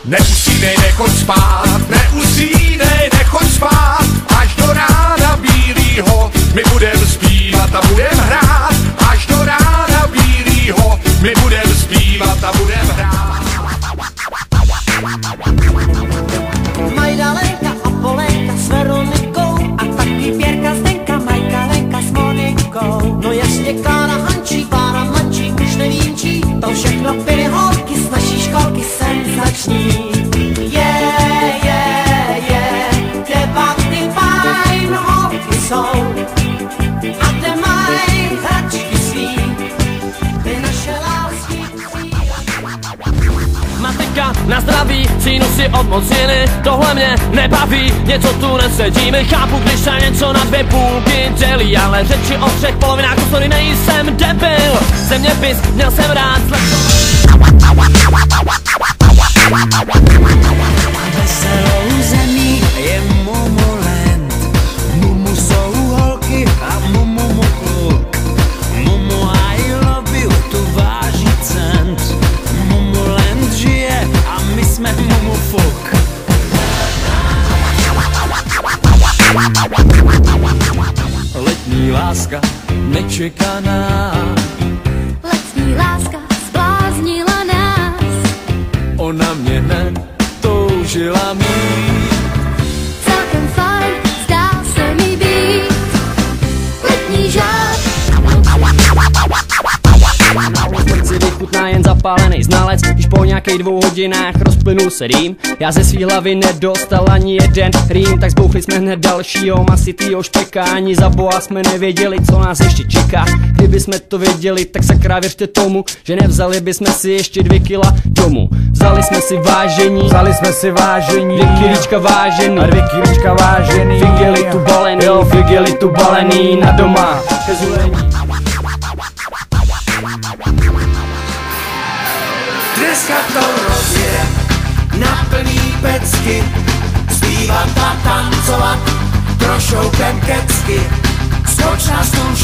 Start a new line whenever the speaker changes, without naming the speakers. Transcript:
Neusínej, nechoď spát, neusínej, nechoď spát, až do rána bílýho my budem zpívat a budem hrát, až do rána bílýho my budem zpívat a budem hrát.
Majda, Lenka a Polenka s Veronikou a taky Pěrka, Zdenka, Majka, Lenka s Monikou. No jasně Klára, Hančík, Klára, Mančík, už nevím čí, to všechno pily holky z naší školky senzační.
Matika na zdraví, sinusy odmocněny, tohle mě nebaví, něco tu nesedíme. Chápu, když se něco na dvě půlky dělí, ale řeči o třech polovinách, sorry, nejsem debil. Zeměpis měl jsem rád
Veselou zemí je Mumuland. Mumu jsou holky a Mumu mu kluk. Mumu I love you, tu váží cent. Mumuland žije a my jsme Mumu fuk.
letní láska nečekaná.
Letní láska zbláznila nás.
Ona mě netoužila mít.
Celkem fajn, zdá se mi být letní žák.
Na srdci vychutná jen zapálený znalec, když po nějakých 2 hodinách rozplynul se rým. Já ze svý hlavy nedostal ani jeden rým, tak zbouchli jsme hned dalšího masitýho špeka. Ani za boha jsme nevěděli, co nás ještě čeká. Kdyby jsme to věděli, tak sakra věřte tomu, že nevzali bychom si ještě 2 kila domů. Vzali jsme si vážení,
2
kilíčka vážený
a 2 kilíčka vážený.
Figeli tu balený,
jo, figeli tu balený na doma.
ke zulení.
Dneska to rozje na plný pecky, zpívat a tancovat, trošoukem kecky. Skoč na stůl,